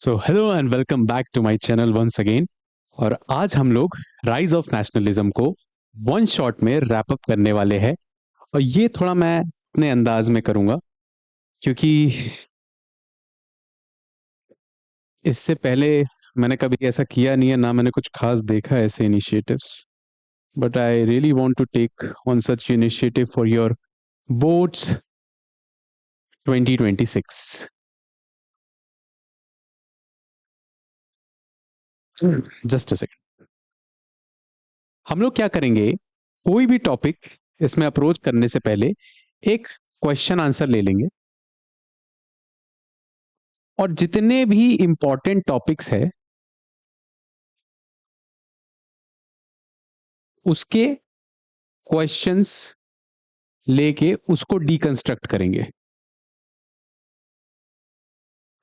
So hello and welcome back to my channel once again. और आज हम लोग राइज ऑफ नेशनलिज्म को वन शॉट में रैप अप करने वाले हैं। और ये थोड़ा मैं अपने अंदाज में करूंगा, क्योंकि इससे पहले मैंने कभी ऐसा किया नहीं है, ना मैंने कुछ खास देखा है ऐसे initiatives. But I really want to take one such initiative for your boards 2026। Just a second. हम लोग क्या करेंगे, कोई भी टॉपिक इसमें अप्रोच करने से पहले एक क्वेश्चन आंसर ले लेंगे, और जितने भी इंपॉर्टेंट टॉपिक्स है उसके क्वेश्चंस लेके उसको डीकंस्ट्रक्ट करेंगे।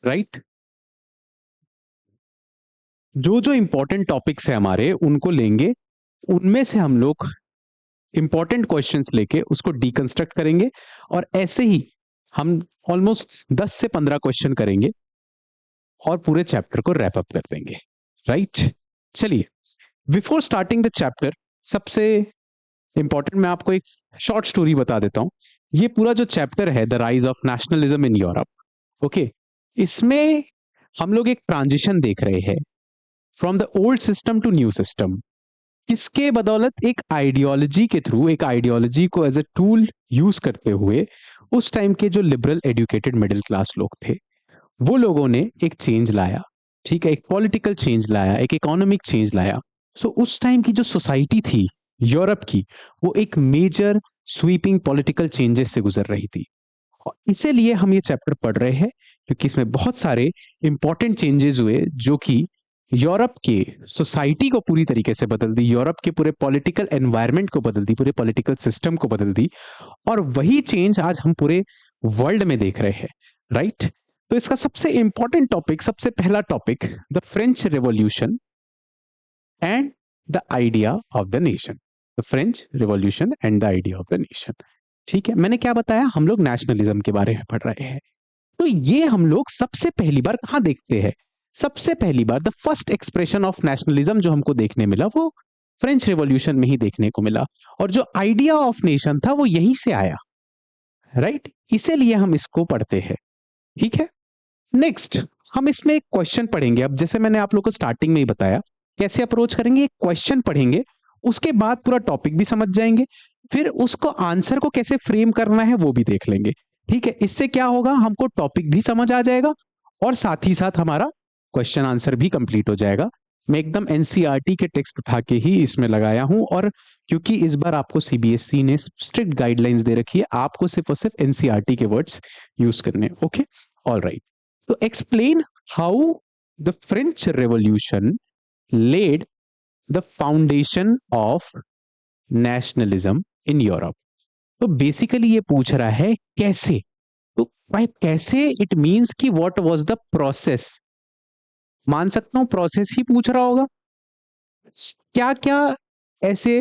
राइट? जो जो इंपॉर्टेंट टॉपिक्स है हमारे उनको लेंगे, उनमें से हम लोग इंपॉर्टेंट क्वेश्चंस लेके उसको डीकंस्ट्रक्ट करेंगे, और ऐसे ही हम ऑलमोस्ट 10 से 15 क्वेश्चन करेंगे और पूरे चैप्टर को रैप अप कर देंगे। राइट? चलिए, बिफोर स्टार्टिंग द चैप्टर, सबसे इंपॉर्टेंट मैं आपको एक शॉर्ट स्टोरी बता देता हूं। ये पूरा जो चैप्टर है the rise of nationalism in Europe, okay, इसमें हम लोग एक ट्रांजिशन देख रहे हैं from the old system to new system. किसके बदौलत? एक आइडियोलॉजी के थ्रू, एक आइडियोलॉजी को एज ए टूल यूज करते हुए उस टाइम के जो लिबरल एजुकेटेड मिडिल क्लास लोग थे, वो लोगों ने एक चेंज लाया। ठीक है, एक पॉलिटिकल चेंज लाया, एक इकोनॉमिक चेंज लाया। सो उस टाइम की जो सोसाइटी थी यूरोप की, वो एक मेजर स्वीपिंग पॉलिटिकल चेंजेस से गुजर रही थी। और इसीलिए हम ये चैप्टर पढ़ रहे हैं, क्योंकि इसमें बहुत सारे इंपॉर्टेंट चेंजेस हुए जो कि यूरोप के सोसाइटी को पूरी तरीके से बदल दी, यूरोप के पूरे पॉलिटिकल एनवायरनमेंट को बदल दी, पूरे पॉलिटिकल सिस्टम को बदल दी। और वही चेंज आज हम पूरे वर्ल्ड में देख रहे हैं। राइट? तो इसका सबसे इंपॉर्टेंट टॉपिक, सबसे पहला topic, the French revolution and the idea of the nation. The French revolution and the idea of the nation. ठीक है, मैंने क्या बताया? हम लोग नेशनलिज्म के बारे में पढ़ रहे हैं। तो ये हम लोग सबसे पहली बार कहां देखते हैं? सबसे पहली बार the first expression of nationalism जो हमको देखने मिला, वो फ्रेंच रेवोल्यूशन में ही देखने को मिला। और जो आइडिया ऑफ नेशन था वो यहीं से आया। राइट? इसीलिए हम इसको पढ़ते हैं। ठीक है, नेक्स्ट हम इसमें एक क्वेश्चन पढ़ेंगे। अब जैसे मैंने आप लोग को स्टार्टिंग में ही बताया कैसे अप्रोच करेंगे, एक क्वेश्चन पढ़ेंगे, उसके बाद पूरा टॉपिक भी समझ जाएंगे, फिर उसको आंसर को कैसे फ्रेम करना है वो भी देख लेंगे। ठीक है, इससे क्या होगा, हमको टॉपिक भी समझ आ जाएगा और साथ ही साथ हमारा क्वेश्चन आंसर भी कंप्लीट हो जाएगा। मैं एकदम एनसीईआरटी के टेक्स्ट उठा के ही इसमें लगाया हूं, और क्योंकि इस बार आपको सीबीएसई ने स्ट्रिक्ट गाइडलाइंस दे रखी है, आपको सिर्फ और सिर्फ एनसीईआरटी के वर्ड्स यूज करने। Okay, all right. तो explain how the French revolution laid the foundation of nationalism in Europe। तो बेसिकली ये पूछ रहा है कैसे। तो भाई कैसे, इट मींस कि व्हाट वाज द प्रोसेस। मान सकता हूं प्रोसेस ही पूछ रहा होगा। क्या क्या ऐसे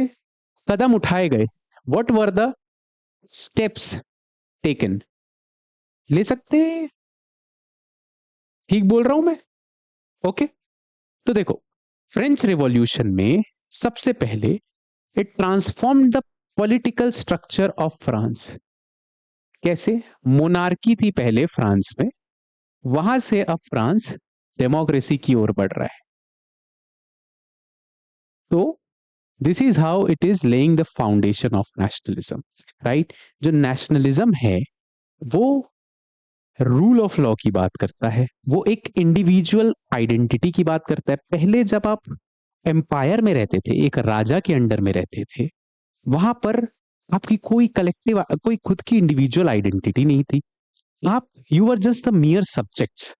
कदम उठाए गए, what were the steps taken. ले सकते हैं, ठीक बोल रहा हूं मैं? ओके, तो देखो, फ्रेंच रिवॉल्यूशन में सबसे पहले it transform the political structure of France. कैसे? मोनार्की थी पहले फ्रांस में, वहां से अब फ्रांस डेमोक्रेसी की ओर बढ़ रहा है। तो this is how it is laying the foundation of nationalism. Right? जो नेशनलिज्म है वो रूल ऑफ लॉ की बात करता है, वो एक इंडिविजुअल आइडेंटिटी की बात करता है। पहले जब आप एम्पायर में रहते थे, एक राजा के अंडर में रहते थे, वहां पर आपकी कोई कलेक्टिव, कोई खुद की इंडिविजुअल आइडेंटिटी नहीं थी। आप, you are just the mere subjects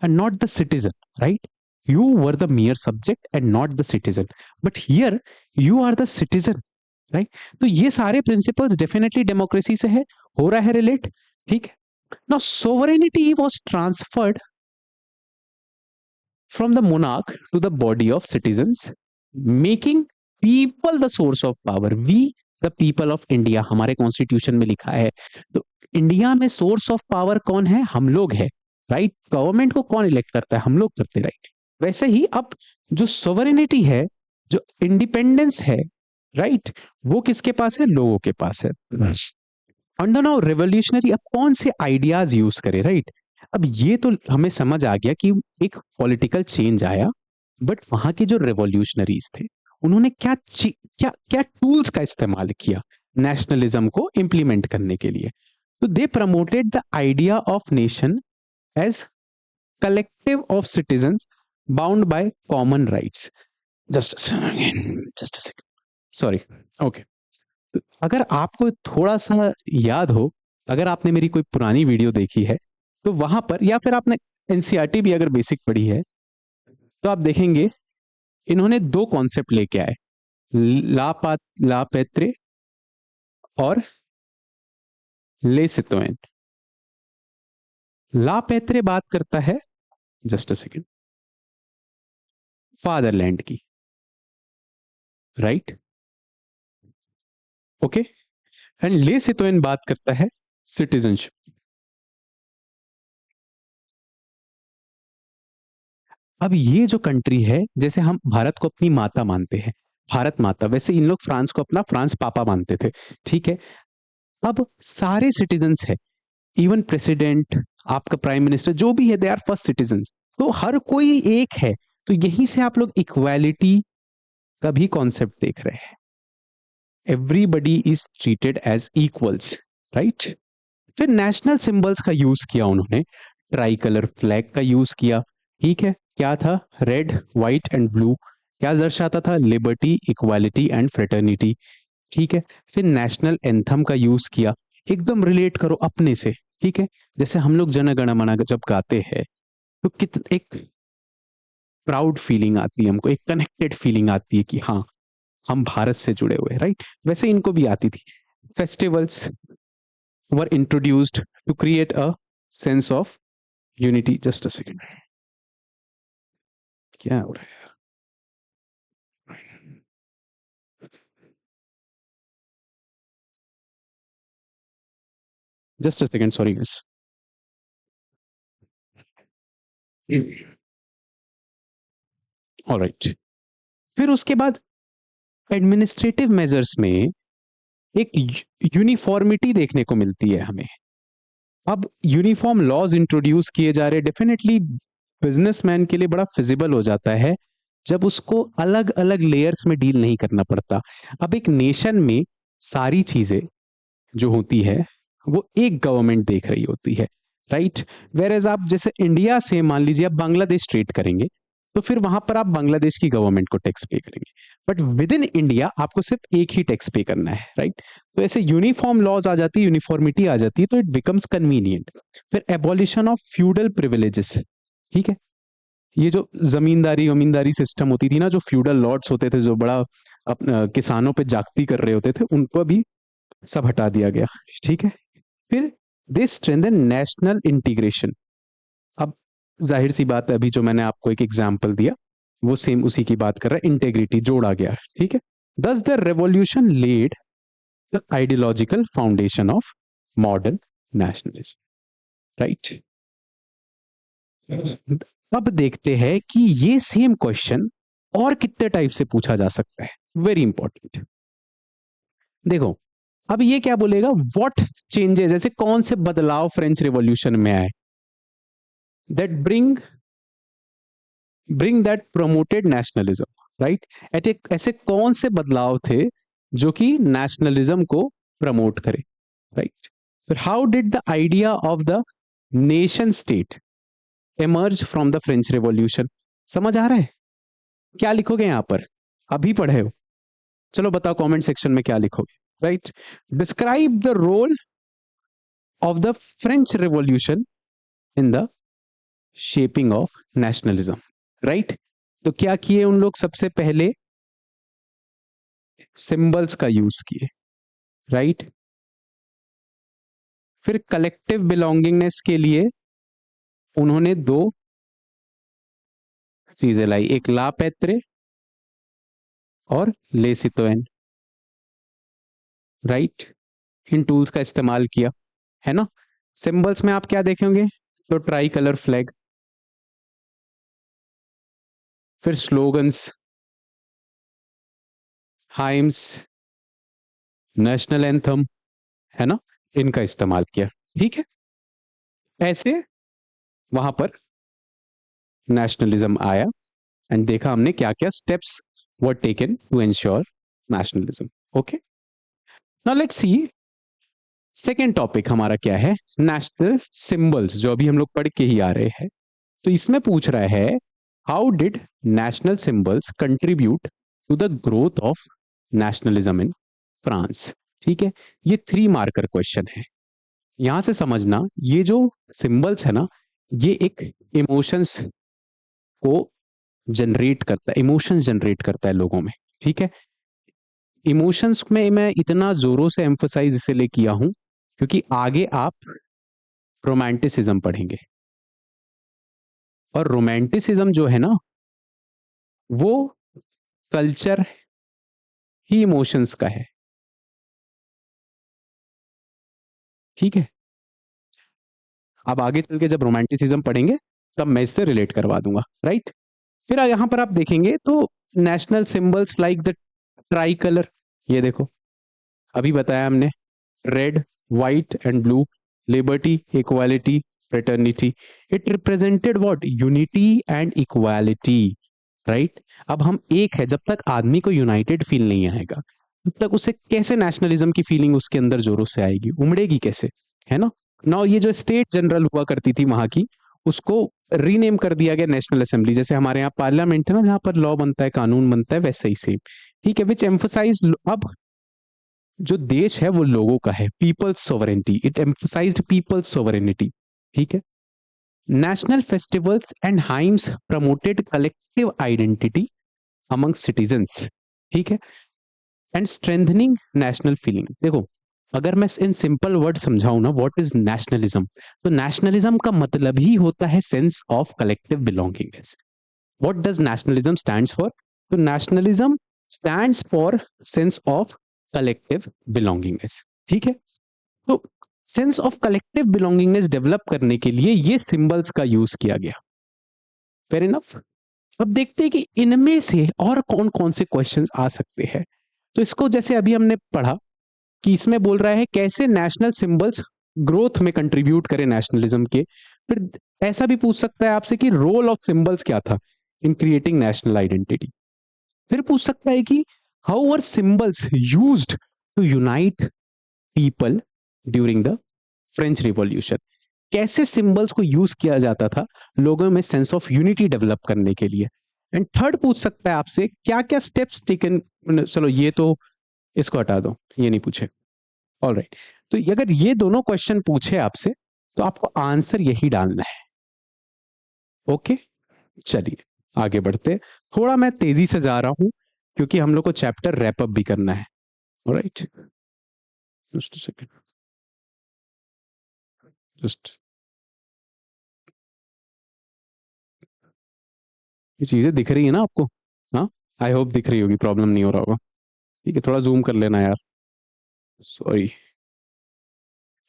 and not the citizen. Right? You were the mere subject and not the citizen, but here you are the citizen. Right? तो ये सारे प्रिंसिपल्स डेफिनेटली डेमोक्रेसी से है, हो रहा है रिलेट। ठीक है, now sovereignty was transferred from the monarch to the body of citizens, making people the source of power। We the people of India, हमारे कॉन्स्टिट्यूशन में लिखा है। तो इंडिया में सोर्स ऑफ पावर कौन है? हम लोग है। राइट? गवर्नमेंट को कौन इलेक्ट करता है? हम लोग करते, राइट? वैसे ही अब जो सोवरेनिटी है, जो इंडिपेंडेंस है, राइट, वो किसके पास है? लोगों के पास है। अंडर नाउ रेवोल्यूशनरी, अब कौन से आइडियाज यूज करे, राइट? अब ये तो हमें समझ आ गया कि एक पॉलिटिकल चेंज आया, बट वहां के जो रेवोल्यूशनरीज थे, उन्होंने क्या क्या क्या टूल्स का इस्तेमाल किया नेशनलिज्म को इंप्लीमेंट करने के लिए? तो they promoted the idea of nation as collective of citizens bound by common rights. Just sorry. Okay, अगर आपको थोड़ा सा याद हो, अगर आपने मेरी कोई पुरानी वीडियो देखी है, तो वहां पर, या फिर आपने एनसीईआरटी भी अगर बेसिक पढ़ी है, तो आप देखेंगे इन्होंने दो कॉन्सेप्ट लेके आए, लापेत्रे और लेसितोएन। लापेत्रे बात करता है, जस्ट अ सेकेंड, फादरलैंड की, राइट? ओके। एंड लेसितोएन बात करता है सिटीजनशिप। अब ये जो कंट्री है, जैसे हम भारत को अपनी माता मानते हैं, भारत माता, वैसे इन लोग फ्रांस को अपना फ्रांस पापा मानते थे, ठीक है? अब सारे सिटीजन्स है, इवन प्रेसिडेंट, आपका प्राइम मिनिस्टर, जो भी है, दे आर फर्स्ट सिटीजन्स। तो हर कोई एक है। तो यहीं से आप लोग इक्वालिटी का भी कॉन्सेप्ट देख रहे हैं। Everybody is treated as equals, right? फिर नेशनल सिंबल्स का यूज किया उन्होंने, ट्राई कलर फ्लैग का यूज किया, ठीक है? क्या था? Red, white and blue. क्या दर्शाता था? लिबर्टी, इक्वालिटी एंड फ्रेटर्निटी, ठीक है? फिर नेशनल एंथम का यूज किया, एकदम रिलेट करो अपने से, ठीक है? जैसे हम लोग जन गण मन जब गाते हैं, तो कित एक प्राउड फीलिंग आती है हमको, एक कनेक्टेड फीलिंग आती है कि हाँ, हम भारत से जुड़े हुए, राइट? वैसे इनको भी आती थी। Festivals were introduced to create a sense of unity. Just a second, क्या हो रहा है? Just a second, sorry miss. Alright. फिर उसके बाद एडमिनिस्ट्रेटिव मेजर्स में एक यूनिफॉर्मिटी देखने को मिलती है हमें। अब यूनिफॉर्म लॉज इंट्रोड्यूस किए जा रहे, डेफिनेटली बिजनेसमैन के लिए बड़ा फिजिबल हो जाता है जब उसको अलग अलग लेयर्स में डील नहीं करना पड़ता। अब एक नेशन में सारी चीजें जो होती है, वो एक गवर्नमेंट देख रही होती है, राइट? वेर एज आप जैसे इंडिया से मान लीजिए आप बांग्लादेश ट्रेड करेंगे, तो फिर वहां पर आप बांग्लादेश की गवर्नमेंट को टैक्स पे करेंगे, बट विद इन इंडिया आपको सिर्फ एक ही टैक्स पे करना है, राइट? तो ऐसे यूनिफॉर्म लॉज आ जाती है, यूनिफॉर्मिटी आ जाती है, तो इट बिकम्स कन्वीनियंट। फिर एबॉलिशन ऑफ फ्यूडल प्रिविलेजेस, ठीक है? ये जो जमींदारी वमींदारी सिस्टम होती थी ना, जो फ्यूडल लॉर्ड्स होते थे, जो बड़ा किसानों पे जागती कर रहे होते थे, उनको भी सब हटा दिया गया, ठीक है? फिर दे स्ट्रेंथन नेशनल इंटीग्रेशन। अब जाहिर सी बात है, अभी जो मैंने आपको एक एग्जांपल दिया, वो सेम उसी की बात कर रहा है, इंटेग्रिटी जोड़ा गया, ठीक है? Thus the revolution led the ideological foundation of modern nationalism, right? अब देखते हैं कि ये सेम क्वेश्चन और कितने टाइप से पूछा जा सकता है, वेरी इंपॉर्टेंट। देखो, अब ये क्या बोलेगा, व्हाट चेंजेस, ऐसे कौन से बदलाव फ्रेंच रिवॉल्यूशन में आए that bring that promoted nationalism, right? ऐसे कौन से बदलाव थे जो कि नेशनलिज्म को प्रमोट करे, राइट? फिर how did the idea of the nation state emerge from the French Revolution? समझ आ रहा है? क्या लिखोगे यहां पर? अभी पढ़े हो? चलो बताओ कमेंट सेक्शन में क्या लिखोगे, right? Describe the role of the French revolution in the shaping of nationalism, right? तो क्या किए उन लोग? सबसे पहले सिंबल्स का यूज किए, राइट? फिर कलेक्टिव बिलोंगिंगनेस के लिए उन्होंने दो चीजें लाई, एक ला पैत्रे और लेसितोएन, राइट? इन टूल्स का इस्तेमाल किया, है ना? सिंबल्स में आप क्या देखेंगे? तो ट्राई कलर फ्लैग, फिर स्लोगन्स, हाइम्स, नेशनल एंथम, है ना, इनका इस्तेमाल किया। ठीक है, ऐसे वहां पर नेशनलिज्म आया एंड देखा हमने क्या क्या steps were taken to ensure nationalism. Okay, now let's see second topic हमारा क्या है, नेशनल सिंबल्स, जो अभी हम लोग पढ़ के ही आ रहे हैं। तो इसमें पूछ रहा है how did national symbols contribute to the growth of nationalism in France. ठीक है, ये 3 मार्कर क्वेश्चन है। यहां से समझना ये जो सिंबल्स है ना, ये एक इमोशंस को जनरेट करता है, इमोशंस जनरेट करता है लोगों में। ठीक है, इमोशंस में मैं इतना जोरों से एम्फोसाइज इसलिए किया हूं क्योंकि आगे आप रोमांटिसिज्म पढ़ेंगे, और रोमांटिसिज्म जो है ना, वो कल्चर ही इमोशंस का है। ठीक है, अब आगे चल के जब रोमांटिसिज्म पढ़ेंगे तब मैं इससे रिलेट करवा दूंगा, राइट। फिर यहां पर आप देखेंगे तो national symbols like the try colour, ये देखो अभी बताया हमने, red, white and blue, liberty, equality, fraternity, it represented what, unity and equality, right. अब हम एक है, जब तक आदमी को यूनाइटेड फील नहीं आएगा तब तक उसे कैसे नेशनलिज्म की फीलिंग उसके अंदर जोरों से आएगी, उमड़ेगी कैसे, है ना। नाउ ये जो स्टेट जनरल हुआ करती थी वहां की, उसको रीनेम कर दिया गया नेशनल असेंबली। जैसे हमारे यहाँ पार्लियामेंट है ना, जहां पर लॉ बनता है, कानून बनता है, वैसा ही सेम। ठीक है, विच एम्फोसाइज, अब जो देश है वो लोगों का है, people's sovereignty, it emphasised people's sovereignty. ठीक है, national festivals and hymns promoted collective identity among citizens. ठीक है, एंड स्ट्रेंथनिंग नेशनल फीलिंग। देखो, अगर मैं इन सिंपल वर्ड समझाऊं ना, व्हाट इज नेशनलिज्म, तो नेशनलिज्म का मतलब ही होता है sense of collective belongingness. What does nationalism stands for, तो nationalism stands for sense of collective belongingness. ठीक है, तो sense of collective belongingness develop करने के लिए ये सिंबल्स का यूज किया गया। Fair enough. अब देखते हैं कि इनमें से और कौन कौन से क्वेश्चंस आ सकते हैं। तो इसको जैसे अभी हमने पढ़ा कि इसमें बोल रहा है कैसे नेशनल सिंबल्स ग्रोथ में कंट्रीब्यूट करें नेशनलिज्म के। फिर ऐसा भी पूछ सकता है आपसे कि रोल ऑफ सिंबल्स क्या था इन क्रिएटिंग नेशनल आइडेंटिटी। फिर पूछ सकता है कि how are symbols used to unite people during the French revolution. कैसे सिंबल्स को यूज किया जाता था लोगों में सेंस ऑफ यूनिटी डेवलप करने के लिए। एंड थर्ड पूछ सकता है आपसे क्या क्या स्टेप्स टेकन, चलो ये तो इसको हटा दो, ये नहीं पूछे। ऑल राइट, तो अगर ये दोनों क्वेश्चन पूछे आपसे तो आपको आंसर यही डालना है। ओके, चलिए आगे बढ़ते। थोड़ा मैं तेजी से जा रहा हूं क्योंकि हम लोग को चैप्टर रैप अप भी करना है। ऑलराइट, जस्ट सेकंड, जस्ट, ये चीजें दिख रही है ना आपको? हाँ, आई होप दिख रही होगी, प्रॉब्लम नहीं हो रहा होगा। ठीक है, थोड़ा जूम कर लेना यार, सॉरी।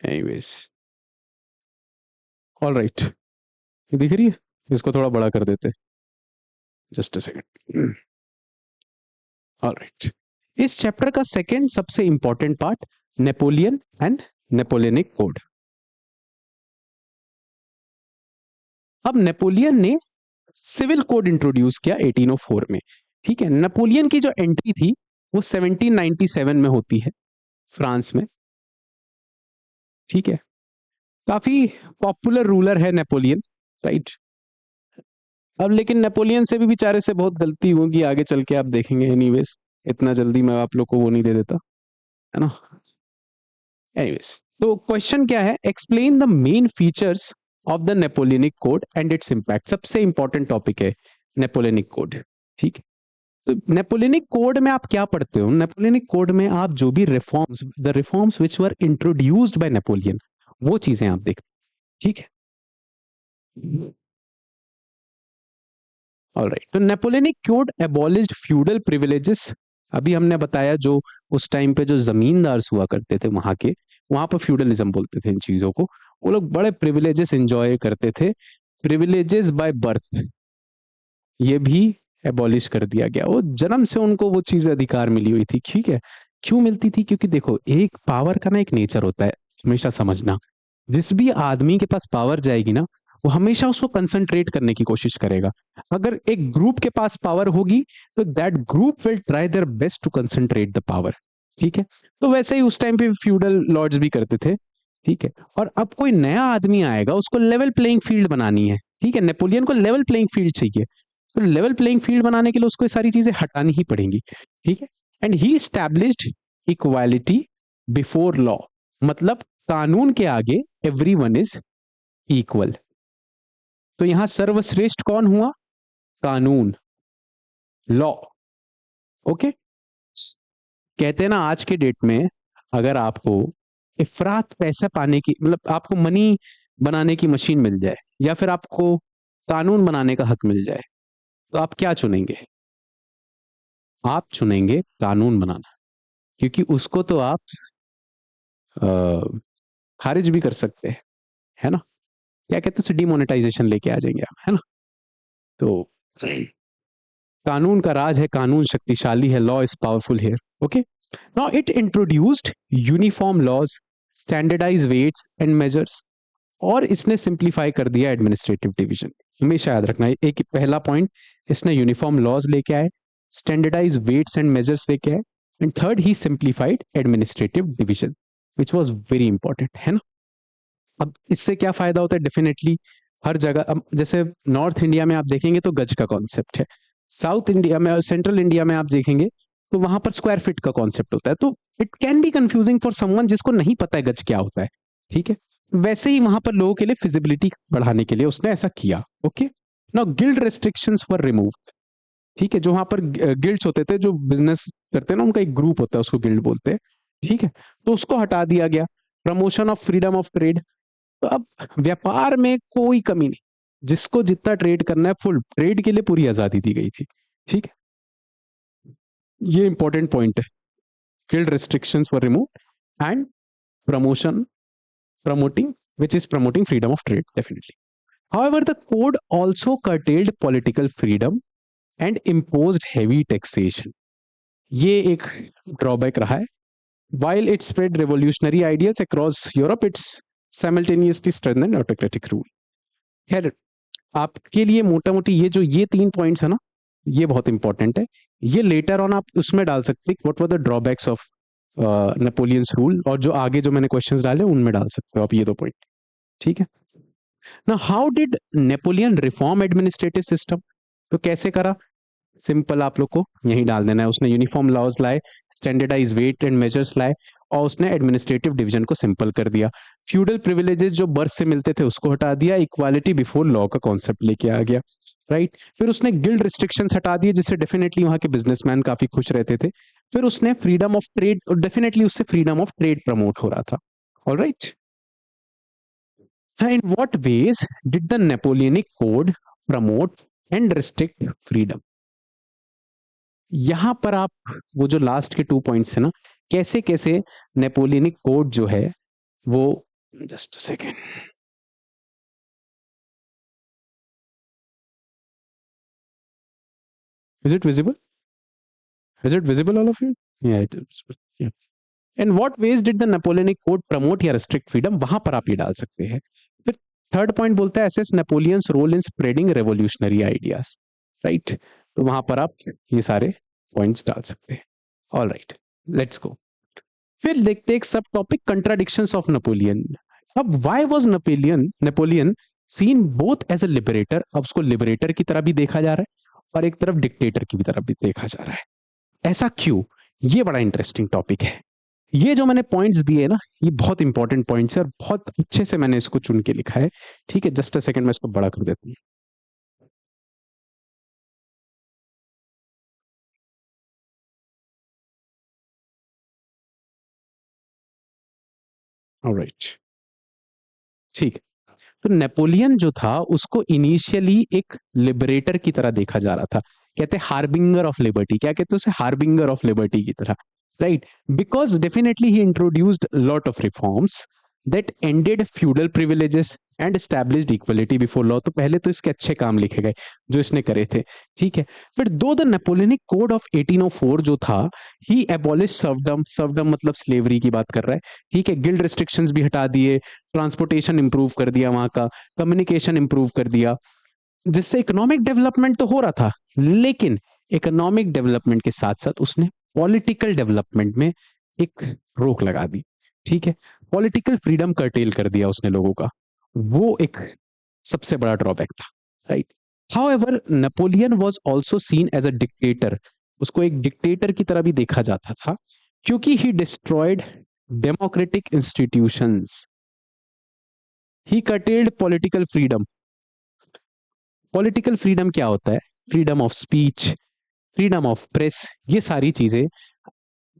एनीवेज, ऑल राइट, ये दिख रही है, इसको थोड़ा बड़ा कर देते, just a second. All right, इस चैप्टर का सेकंड सबसे important part, Napoleon and Napoleonic code. अब नेपोलियन ने सिविल कोड इंट्रोड्यूस किया 1804 में। ठीक है, नेपोलियन की जो एंट्री थी वो 1797 में होती है फ्रांस में। ठीक है, काफी पॉपुलर रूलर है नेपोलियन, राइट। अब लेकिन नेपोलियन से भी बेचारे से बहुत गलती होगी आगे चल के, आप देखेंगे। एनीवेज, इतना जल्दी मैं आप लोग को वो नहीं दे देता, है ना। एनीवेज, तो क्वेश्चन क्या है, explain the main features of the Napoleonic code and it's impact. सबसे इंपॉर्टेंट टॉपिक है नेपोलियनिक कोड। ठीक है, तो नेपोलियनिक कोड में आप क्या पढ़ते हो, नेपोलियनिक कोड में आप जो भी reforms, the reforms which were introduced by Napoleon, वो चीजें आप देखते। ठीक है, ऑलराइट, तो Napoleonic code abolished feudal privileges अभी हमने बताया जो उस टाइम पे जो जमींदार हुआ करते थे वहां के, वहां पर फ्यूडलिज्म बोलते थे इन चीजों को। वो लोग बड़े प्रिविलेजेस एंजॉय करते थे, प्रिविलेजेस बाय बर्थ, ये भी एबॉलिश कर दिया गया। वो जन्म से उनको वो चीज अधिकार मिली हुई थी, ठीक है। क्यों मिलती थी? क्योंकि देखो, एक पावर का ना एक नेचर होता है, हमेशा समझना। जिस भी आदमी के पास पावर जाएगी ना, वो हमेशा उसको कंसंट्रेट करने की कोशिश करेगा। अगर एक ग्रुप के पास पावर होगी, तो that group will try their best to concentrate the power, ठीक है। तो वैसे ही उस टाइम पे फ्यूडल लॉर्ड्स भी करते थे, ठीक है। और अब कोई नया आदमी आएगा, उसको लेवल प्लेइंग फील्ड बनानी है, ठीक है। नेपोलियन को लेवल प्लेइंग फील्ड चाहिए, तो लेवल प्लेइंग फील्ड बनाने के लिए उसको ये सारी चीजें हटानी ही पड़ेंगी, ठीक है। And he established equality before law, मतलब कानून के आगे एवरीवन इज इक्वल। तो यहां सर्वश्रेष्ठ कौन हुआ? कानून, लॉ, ओके। कहते हैं ना, आज के डेट में अगर आपको इफरात पैसा पाने की, मतलब आपको मनी बनाने की मशीन मिल जाए, या फिर आपको कानून बनाने का हक मिल जाए, तो आप क्या चुनेंगे? आप चुनेंगे कानून बनाना, क्योंकि उसको तो आप अ, खारिज भी कर सकते हैं, है ना। क्या कहते हैं उसे, डिमोनेटाइजेशन लेके आ जाएंगे आप, है ना। तो कानून का राज है, कानून शक्तिशाली है, law is powerful here, okay. Now it introduced uniform laws, standardise weights and measures, और इसने सिंप्लीफाई कर दिया एडमिनिस्ट्रेटिव डिवीजन। हमेशा याद रखना, एक पहला पॉइंट, इसने यूनिफॉर्म लॉज लेके आए, स्टैंडर्डाइज वेट्स एंड मेजर्स लेके आए, and third he simplified administrative division, which was very important, है ना। अब इससे क्या फायदा होता है? डेफिनेटली हर जगह, अब जैसे नॉर्थ इंडिया में आप देखेंगे तो गज का कॉन्सेप्ट है, साउथ इंडिया में और सेंट्रल इंडिया में आप देखेंगे तो वहां पर स्क्वायर फीट का कॉन्सेप्ट होता है। तो it can be confusing for someone जिसको नहीं पता है गज क्या होता है, ठीक है। वैसे ही वहां पर लोगों के लिए फिजिबिलिटी बढ़ाने के लिए उसने ऐसा किया, ओके। नाउ गिल्ड रेस्ट्रिक्शंस वर रिमूव, ठीक है। जो वहां पर गिल्ड्स होते थे, जो बिजनेस करते हैं ना, उनका एक ग्रुप होता है, उसको गिल्ड बोलते हैं, ठीक है। तो उसको हटा दिया गया। Promotion of freedom of trade, तो अब व्यापार में कोई कमी नहीं, जिसको जितना ट्रेड करना है फुल ट्रेड के लिए पूरी आजादी दी गई थी, ठीक है। ये इंपॉर्टेंट पॉइंट है। Guild restrictions were remove and promotion, promoting which is promoting freedom of trade, definitely. However, the code also curtailed political freedom and imposed heavy taxation. ये एक ड्रॉबैक रहा है। While it spread revolutionary ideas across Europe, it's simultaneously strengthened autocratic rule. खैर, आपके लिए मोटा मोटी ये तीन पॉइंट्स है ना, ये बहुत इंपॉर्टेंट है। ये लेटर ऑन आप उसमें डाल सकते हैं, what were the drawbacks of Napoleon's rule, और जो आगे जो मैंने क्वेश्चंस डाले उनमें डाल सकते हो आप ये दो पॉइंट, ठीक है ना। How did Napoleon reform administrative system? तो कैसे करा? सिंपल, आप लोग को यही डाल देना है। उसने यूनिफॉर्म लॉज लाए, स्टैंडर्डाइज वेट एंड मेजर्स लाए, और उसने एडमिनिस्ट्रेटिव डिवीजन को सिंपल कर दिया। फ्यूडल प्रिविलेजेस जो बर्थ से मिलते थे उसको हटा दिया, इक्वालिटी बिफोर लॉ का कॉन्सेप्ट लेके आ गया, राइट। फिर उसने गिल्ड रिस्ट्रिक्शंस हटा दिए, जिससे डेफिनेटली वहां के बिजनेसमैन काफी खुश रहते थे। फिर उसने फ्रीडम ऑफ ट्रेड, और डेफिनेटली उससे फ्रीडम ऑफ ट्रेड प्रमोट हो रहा था, alright. In what ways did the Napoleonic Code promote and restrict freedom? यहां पर आप वो जो लास्ट के 2 पॉइंट्स है ना, कैसे कैसे नेपोलियनिक कोड जो है वो, just second, is it visible? Is it visible all of you? या it is. In what ways did the Napoleonic code promote या रिस्ट्रिक्ट फ्रीडम, वहां पर आप ये डाल सकते हैं। फिर थर्ड पॉइंट बोलता है assess Napoleon's role in spreading revolutionary ideas, right. तो वहां पर आप ये सारे पॉइंट्स डाल सकते हैं, ऑल राइट। Let's go. फिर देखते एक सब टॉपिक, कंट्राडिक्शंस ऑफ नेपोलियन। अब why was Napoleon seen both as a liberator, अब उसको लिबरेटर की तरह भी देखा जा रहा है और एक तरफ डिक्टेटर की भी तरफ भी देखा जा रहा है। ऐसा क्यों? ये बड़ा इंटरेस्टिंग टॉपिक है। ये जो मैंने पॉइंट्स दिए ना, ये बहुत इंपॉर्टेंट पॉइंट्स है और बहुत अच्छे से मैंने इसको चुन के लिखा है, ठीक है। जस्ट अ सेकंड, मैं इसको बड़ा कर देता हूँ। ऑलराइट, ठीक। तो नेपोलियन जो था उसको इनिशियली एक लिबरेटर की तरह देखा जा रहा था। कहते हैं हार्बिंगर ऑफ लिबर्टी, क्या कहते हैं उसे, हार्बिंगर ऑफ लिबर्टी की तरह, right, because definitely he introduced lot of reforms that ended feudal privileges and established equality before law. तो पहले तो इसके अच्छे काम लिखे गए जो इसने करे थे, ठीक है। फिर दो द नेपोलियनिक कोड ऑफ 1804 जो था, ही एबॉलिश सर्वडम, सर्वडम मतलब स्लेवरी की बात कर रहा है, ठीक है, गिल्ड रिस्ट्रिक्शंस भी हटा दिए, ट्रांसपोर्टेशन इंप्रूव कर दिया वहां का, कम्युनिकेशन इंप्रूव कर दिया, जिससे इकोनॉमिक डेवलपमेंट तो हो रहा था, लेकिन इकोनॉमिक डेवलपमेंट के साथ साथ उसने पॉलिटिकल डेवलपमेंट में एक रोक लगा दी, ठीक है, पॉलिटिकल फ्रीडम कर्टेल कर दिया उसने लोगों का, वो एक सबसे बड़ा ड्रॉबैक था, right. However Napoleon was also seen as a dictator, उसको एक डिक्टेटर की तरह भी देखा जाता था, क्योंकि he destroyed democratic institutions, he curtailed political freedom. Political freedom क्या होता है, freedom of speech, freedom of press, ये सारी चीजें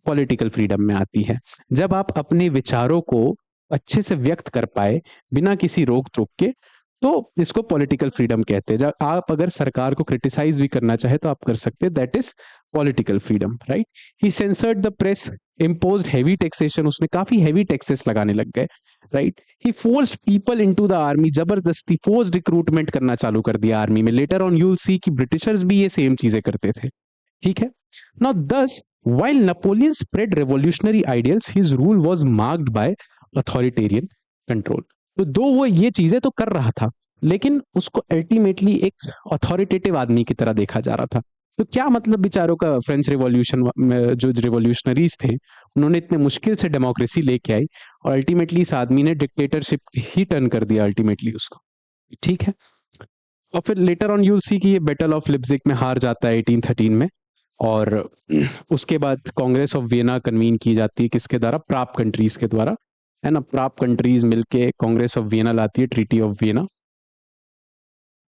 पॉलिटिकल फ्रीडम में आती है। जब आप अपने विचारों को अच्छे से व्यक्त कर पाए बिना किसी रोक टोक के, तो इसको पॉलिटिकल फ्रीडम कहते हैं। जब आप अगर सरकार को क्रिटिसाइज भी करना चाहे तो आप कर सकते हैं, that is political freedom, right. He censored the press, imposed heavy taxation, उसने काफी हैवी टैक्सेस लगाने लग गए, right. He forced people into the army, जबरदस्ती फोर्स रिक्रूटमेंट करना चालू कर दिया आर्मी में। Later on you will see कि ब्रिटिशर्स भी ये सेम चीजें करते थे, ठीक है। नाउ दस while Napoleon spread revolutionary ideals, his rule was marked by authoritarian control. तो दो वो ये चीजें तो कर रहा था, लेकिन उसको अल्टीमेटली एक अथॉरिटेटिव आदमी की तरह देखा जा रहा था। तो क्या मतलब बेचारों का, फ्रेंच रिवॉल्यूशन में जो रिवॉल्यूशनरीज थे, उन्होंने इतने मुश्किल से डेमोक्रेसी लेके आई और अल्टीमेटली इस आदमी ने डिक्टेटरशिप ही टर्न कर दिया अल्टीमेटली उसको, ठीक है। और फिर लेटर ऑन यूल सी कि ये बैटल ऑफ लिप्जिग में हार जाता है 1813 में, और उसके बाद कांग्रेस ऑफ वियना कन्वीन की जाती है, किसके द्वारा, प्राप कंट्रीज के द्वारा, है ना। प्राप कंट्रीज मिलके कांग्रेस ऑफ वियना लाती है, ट्रीटी ऑफ वियना,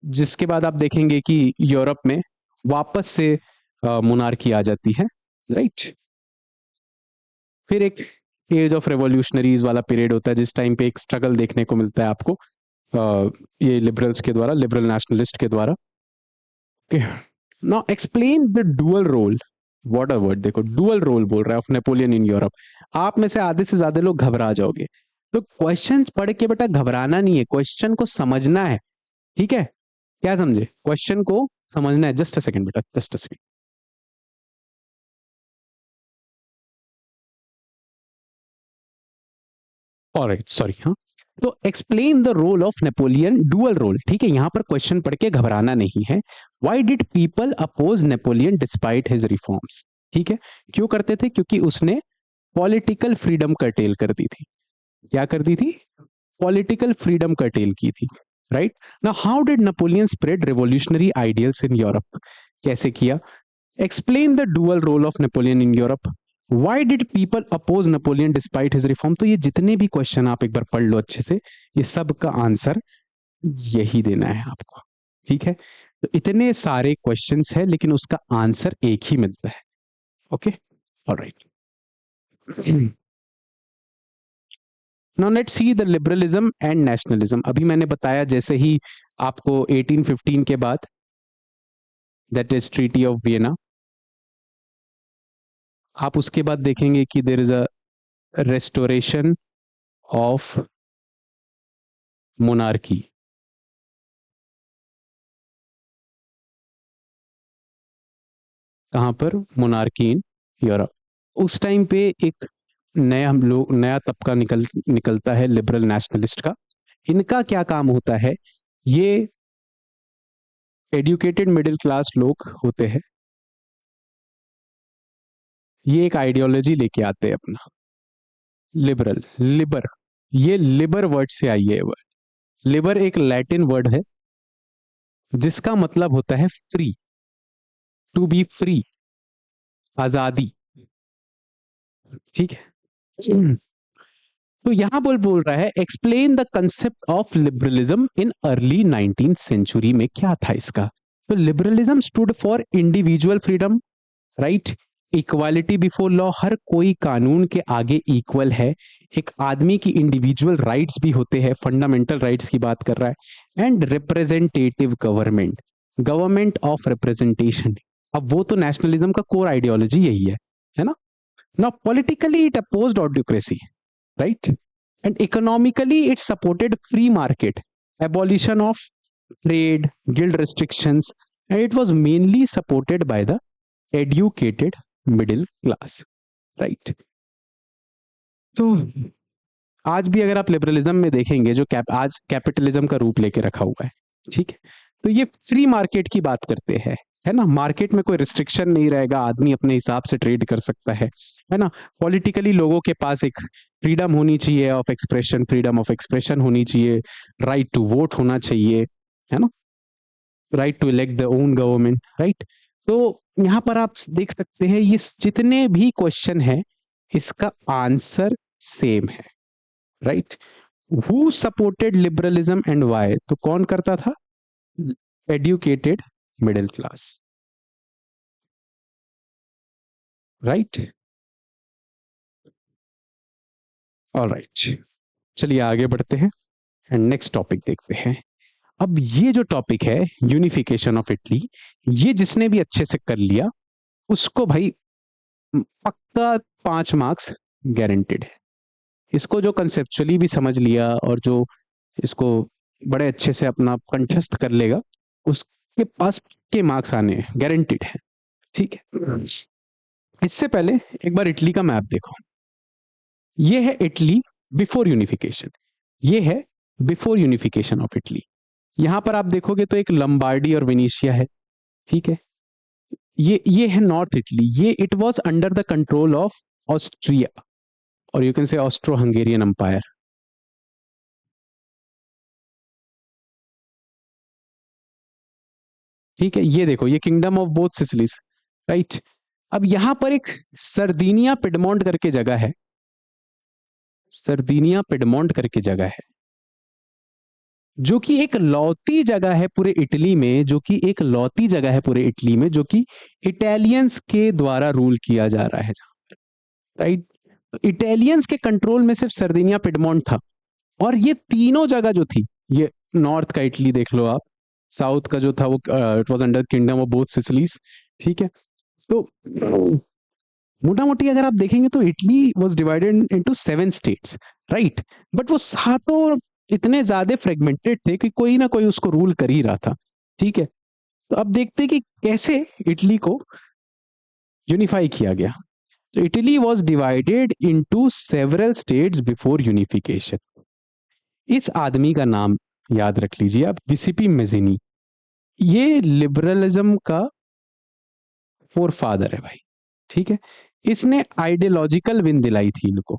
जिसके बाद आप देखेंगे कि यूरोप में वापस से मोनार्की आ जाती है, राइट। फिर एक एज ऑफ रेवोल्यूशनरीज वाला पीरियड होता है, जिस टाइम पे एक स्ट्रगल देखने को मिलता है आपको, ये लिबरल्स के द्वारा, लिबरल नेशनलिस्ट के द्वारा। Now explain the dual role, what a word, देखो डुअल रोल बोल रहा है ऑफ नेपोलियन इन यूरोप। आप में से आधे से ज्यादा लोग घबरा जाओगे, तो क्वेश्चन पढ़ के बेटा घबराना नहीं है, क्वेश्चन को समझना है, ठीक है। क्या समझे, क्वेश्चन को समझना है। जस्ट अ सेकंड बेटा, just a second. Alright, sorry, हाँ। तो explain the role of Napoleon, dual role, ठीक है, यहां पर क्वेश्चन पढ़ के घबराना नहीं है। Why did people oppose Napoleon despite his reforms, ठीक है, क्यों करते थे, क्योंकि उसने पॉलिटिकल फ्रीडम कर्टेल कर दी थी। क्या कर दी थी, पॉलिटिकल फ्रीडम कर्टेल की थी, right. Now how did Napoleon spread revolutionary ideals in Europe, कैसे किया। Explain the dual role of Napoleon in Europe, why did people oppose Napoleon despite his reform. तो ये जितने भी क्वेश्चन आप एक बार पढ़ लो अच्छे से, ये सब का आंसर यही देना है आपको, ठीक है। तो इतने सारे क्वेश्चंस है, लेकिन उसका आंसर एक ही मिलता है, okay, alright. Now let's see the liberalism and nationalism. अभी मैंने बताया जैसे ही आपको 1815 के बाद, that is treaty of Vienna, आप उसके बाद देखेंगे कि there is a restoration of monarchy. कहां पर, मोनार्की इन यूरोप। उस टाइम पे एक नया हम लोग, नया तबका निकलता है लिबरल नेशनलिस्ट का। इनका क्या काम होता है, ये एजुकेटेड मिडिल क्लास लोग होते हैं, ये एक आइडियोलॉजी लेके आते हैं अपना, लिबरल, लिबर, ये लिबर वर्ड से आई है वर्ड। लिबर एक लैटिन वर्ड है जिसका मतलब होता है फ्री, टू बी फ्री, आजादी, ठीक है। तो यहां बोल बोल रहा है explain the concept of liberalism in early 19th century में क्या था इसका। तो liberalism stood for individual freedom, right, equality before law, हर कोई कानून के आगे इक्वल है, एक आदमी की इंडिविजुअल राइट्स भी होते हैं, फंडामेंटल राइट्स की बात कर रहा है, and representative government, government of representation, अब वो तो नेशनलिज्म का कोर आइडियोलॉजी यही है ना? Now politically it opposed autocracy, right? And economically, it supported free market, abolition of trade, guild restrictions, and it was mainly supported by the educated middle class, right? तो आज भी अगर आप liberalism में देखेंगे जो आज कैपिटलिज्म का रूप लेके रखा हुआ है, ठीक है, तो ये फ्री मार्केट की बात करते हैं, है ना? मार्केट में कोई रिस्ट्रिक्शन नहीं रहेगा, आदमी अपने हिसाब से ट्रेड कर सकता है ना? पॉलिटिकली लोगों के पास एक फ्रीडम होनी चाहिए of expression, freedom of expression होनी चाहिए, राइट टू वोट होना चाहिए, है ना? Right to elect the own government, right? तो यहाँ पर आप देख सकते हैं ये जितने भी क्वेश्चन है इसका आंसर सेम है, right? Who supported liberalism and why? तो कौन करता था? Educated middle class, right? Alright, चलिए आगे बढ़ते हैं एंड नेक्स्ट टॉपिक देखते हैं। अब ये जो टॉपिक है यूनिफिकेशन ऑफ इटली, ये जिसने भी अच्छे से कर लिया उसको भाई पक्का 5 मार्क्स गारंटेड है। इसको जो कंसेप्चुअली भी समझ लिया और जो इसको बड़े अच्छे से अपना कंठस्थ कर लेगा उसके पास के मार्क्स आने गारंटेड है, ठीक है? इससे पहले एक बार इटली का मैप देखो। ये है इटली बिफोर यूनिफिकेशन, ये है बिफोर यूनिफिकेशन ऑफ इटली। यहां पर आप देखोगे तो एक लंबार्डी और वेनेशिया है, ठीक है? ये है नॉर्थ इटली, ये it was under the control of Austria और you can say Austro Hungarian empire. ठीक है, ये देखो ये kingdom of both Sicilies, right? अब यहां पर एक सर्दिनिया पिडमोंट करके जगह है, सर्दिनिया पिडमोंट करके जगह है जो कि एक लौती जगह है पूरे इटली में, जो कि एक लौती जगह है पूरे इटली में, जो कि इटालियंस के द्वारा रूल किया जा रहा है, राइट? इटालियंस के कंट्रोल में सिर्फ सर्दिनिया पिडमोंट था और ये तीनों जगह जो थी, ये नॉर्थ का इटली देख लो आप, साउथ का जो था वो it was under kingdom of both Sicilies, ठीक है? तो मोटा मोटी अगर आप देखेंगे तो Italy was divided into 7 states, right? But वो सातों इतने ज्यादा फ्रेगमेंटेड थे कि कोई ना कोई उसको रूल कर ही रहा था, ठीक है? तो अब देखते हैं कि कैसे इटली को यूनिफाई किया गया। तो Italy was divided into several states before unification. इस आदमी का नाम याद रख लीजिए आप, गिसिपी मेज़िनी। ये लिबरलिज्म का फोर फादर है भाई, ठीक है? इसने आइडियोलॉजिकल विन दिलाई थी इनको,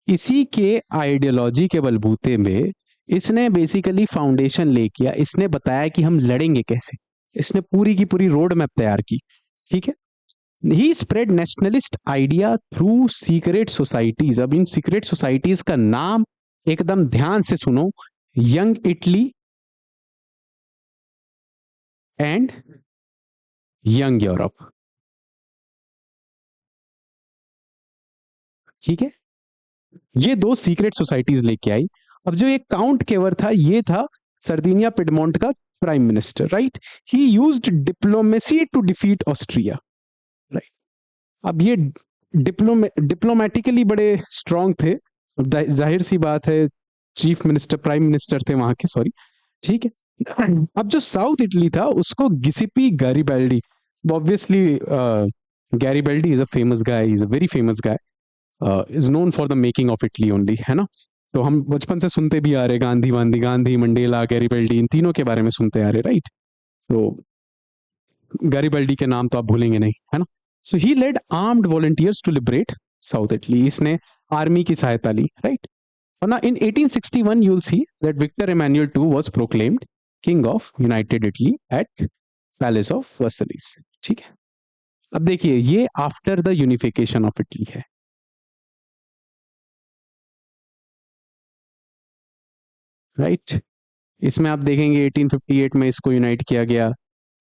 इसी के आइडियोलॉजी के बलबूते में इसने बेसिकली फाउंडेशन ले किया, इसने बताया कि हम लड़ेंगे कैसे, इसने पूरी की पूरी रोड मैप तैयार की, ठीक है? He spread nationalist idea through secret societies. अब इन सीक्रेट सोसाइटीज का नाम एकदम ध्यान से सुनो, young Italy and young Europe, ठीक है? ये दो सीक्रेट सोसाइटीज लेके आई। अब जो ये काउंट केवर था, ये था सर्दिनिया पिडमोंट का prime minister, right? He used diplomacy to defeat Austria, right? अब ये डिप्लोमेटिकली बड़े स्ट्रांग थे, जाहिर सी बात है, चीफ मिनिस्टर प्राइम मिनिस्टर थे वहां के, सॉरी, ठीक है? अब जो साउथ इटली था उसको गिसिपी Garibaldi, obviously Garibaldi is a famous guy, is a very famous guy, is known for the making of Italy only, है ना? तो हम बचपन से सुनते भी आ रहे, गांधी वांधी, गांधी मंडेला गैरिबाल्डी, इन तीनों के बारे में सुनते आ रहे, राइट? तो गैरिबाल्डी के नाम तो आप भूलेंगे नहीं, है ना? So he led armed volunteers to liberate south Italy, इसने आर्मी की सहायता ली, राइट? और ना in 1861 you will see that Victor Emmanuel two was proclaimed king of united Italy at palace of Versailles, ठीक है? अब देखिए ये after the unification of Italy है, राइट? इसमें आप देखेंगे 1858 में इसको यूनाइट किया गया,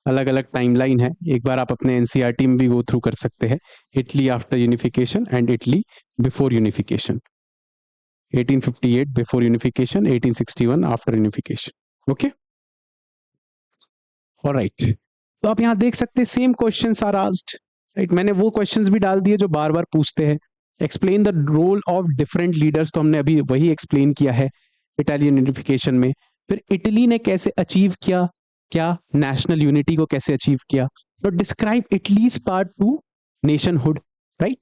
अलग अलग टाइमलाइन है, एक बार आप अपने एनसीईआरटी में भी गो थ्रू कर सकते हैं, Italy after unification and Italy before unification. 1858 before unification, 1861 after unification, okay? Alright, तो आप यहाँ देख सकते हैं same questions are asked, right. मैंने वो क्वेश्चंस भी डाल दिए जो बार बार पूछते हैं। Explain the role of different leaders, तो हमने अभी वही एक्सप्लेन किया है इटालियन यूनिफिकेशन में। फिर इटली ने कैसे अचीव किया, क्या नेशनल यूनिटी को कैसे अचीव किया। तो describe Italy's part to nationhood, right.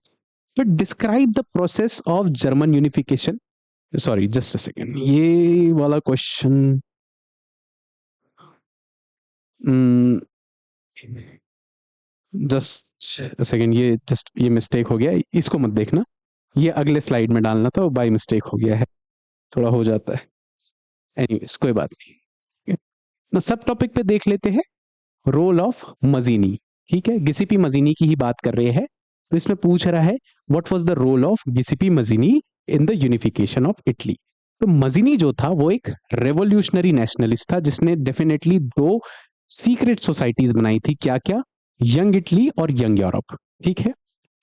तो describe the process of German unification. Sorry just a second, ये वाला क्वेश्चन जस्ट सेकेंड, ये जस्ट ये मिस्टेक हो गया, इसको मत देखना, ये अगले स्लाइड में डालना था, बाय मिस्टेक हो गया है, थोड़ा हो जाता है। एनीवेज कोई बात नहीं। ना सब टॉपिक पे देख लेते हैं रोल ऑफ मजीनी। ठीक है, गिसिपी मजीनी की ही बात कर रहे हैं। तो इसमें पूछ रहा है what was the role of Giuseppe Mazzini in the unification of Italy. तो मजीनी जो था वो एक रेवोल्यूशनरी नेशनलिस्ट था जिसने डेफिनेटली दो सीक्रेट सोसाइटीज बनाई थी। क्या क्या, यंग इटली और यंग यूरोप। ठीक है,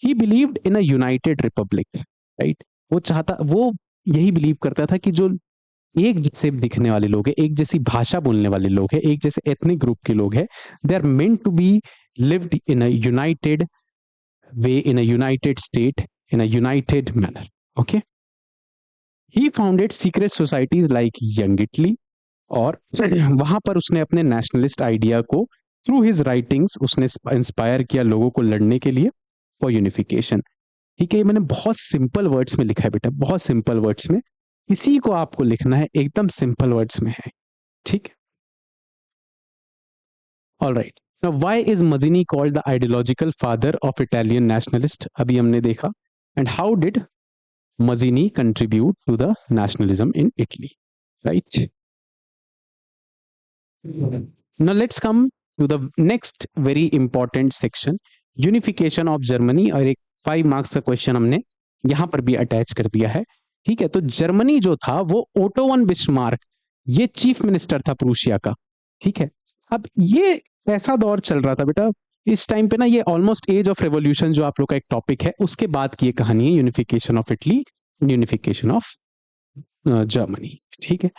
ही believed in a United Republic, right. वो चाहता, वो यही बिलीव करता था कि जो एक जैसे दिखने वाले लोग हैं, एक जैसी भाषा बोलने वाले लोग हैं, एक जैसे एथनिक ग्रुप के लोग हैं, they are meant to be lived in a united way, in a united state, in a united manner. Okay, he founded secret societies like Young Italy, और वहां पर उसने अपने नेशनलिस्ट आइडिया को थ्रू हिज राइटिंग्स उसने inspire किया लोगों को लड़ने के लिए फॉर यूनिफिकेशन। ठीक है, ये मैंने बहुत सिंपल वर्ड्स में लिखा है बेटा, बहुत सिंपल वर्ड्स में, इसी को आपको लिखना है, एकदम सिंपल वर्ड्स में है। ठीक है, all right. Now why is Mazzini called the ideological father of Italian nationalist, अभी हमने देखा। And how did Mazzini contribute to the nationalism in Italy, right. Now let's come to the next very important section, unification of Germany. और एक 5 marks का question हमने यहां पर भी अटैच कर दिया है। ठीक है, तो जर्मनी जो था वो ओटो वन बिस्मार्क, ये चीफ मिनिस्टर था प्रूशिया का। ठीक है, अब ये ऐसा दौर चल रहा था बेटा इस टाइम पे ना, ये ऑलमोस्ट एज ऑफ रेवोल्यूशन जो आप लोग का एक टॉपिक है उसके बाद की ये कहानी है, unification of Italy, unification of Germany. ठीक है,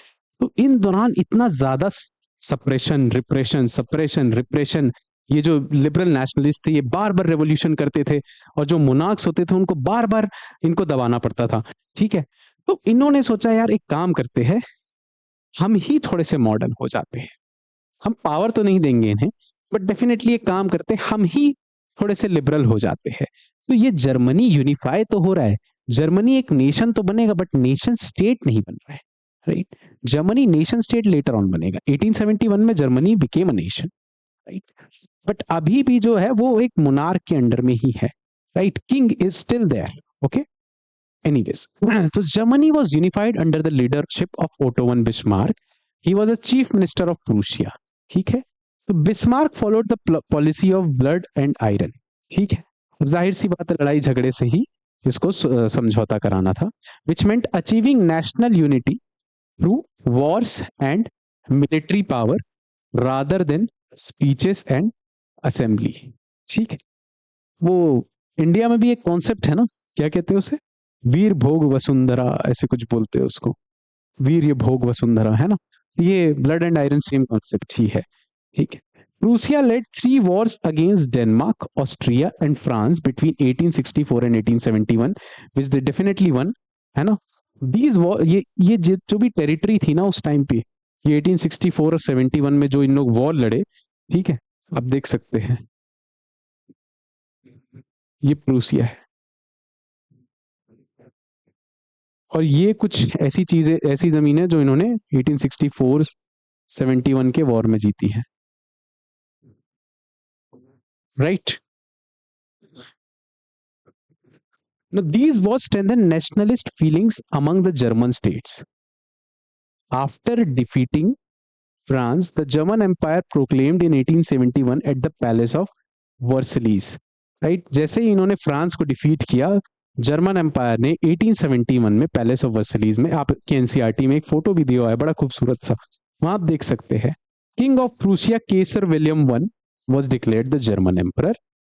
तो इन दौरान इतना ज्यादा सप्रेशन रिप्रेशन, सप्रेशन रिप्रेशन, ये जो लिबरल नेशनलिस्ट थे ये बार बार रेवोल्यूशन करते थे, और जो मोनार्क्स होते थे उनको बार बार इनको दबाना पड़ता था। ठीक है, तो इन्होंने सोचा यार एक काम करते हैं, हम ही थोड़े से मॉडर्न हो जाते हैं, हम पावर तो नहीं देंगे इन्हें, बट डेफिनेटली एक काम करते हैं, हम ही थोड़े से लिबरल हो जाते हैं। तो ये जर्मनी यूनिफाई तो हो रहा है, जर्मनी एक नेशन तो बनेगा बट नेशन स्टेट नहीं बन रहा है, right. Germany nation state later on बनेगा, 1871 में Germany became a nation, right. But अभी भी जो है वो एक मोनार्क के अंडर में ही है, right, king is still there. Okay, anyways, तो Germany was unified under the leadership of Otto von Bismarck, he was a chief minister of Prussia. ठीक है, तो Bismarck followed the policy of blood and iron. ठीक है, अब जाहिर सी बात है लड़ाई झगड़े से ही इसको समझौता कराना था, which meant achieving national unity through wars and military power rather than speeches and assembly. ठीक है, वो इंडिया में भी एक कॉन्सेप्ट है ना, क्या कहते हैं उसे, वीर भोग वसुंधरा, ऐसे कुछ बोलते हैं उसको, वीर ये भोग वसुंधरा, है ना। ये blood and iron same concept ही है। ठीक है, Prussia led 3 wars against Denmark, Austria and France between 1864 and 1871 which they definitely won, है ना। दीज वॉर, ये जो भी टेरिटरी थी ना उस टाइम पे, ये 1864 और 71 में जो इन लोग वॉर लड़े, ठीक है, आप देख सकते हैं ये प्रूसिया है, और ये कुछ ऐसी चीजें, ऐसी जमीनें जो इन्होंने 1864 71 के वॉर में जीती है, right. Now, these wars strengthened nationalist feelings among the German states. After defeating France, the German Empire proclaimed in 1871 at the Palace of Versailles. Right, जैसे ही इन्होंने फ्रांस को डिफीट किया, जर्मन एम्पायर ने 1871 में पैलेस ऑफ वर्सलीज में, आपके NCERT में एक फोटो भी दिया हुआ है बड़ा खूबसूरत सा, वहां आप देख सकते हैं, king of Prussia Kesar William one was declared the German emperor,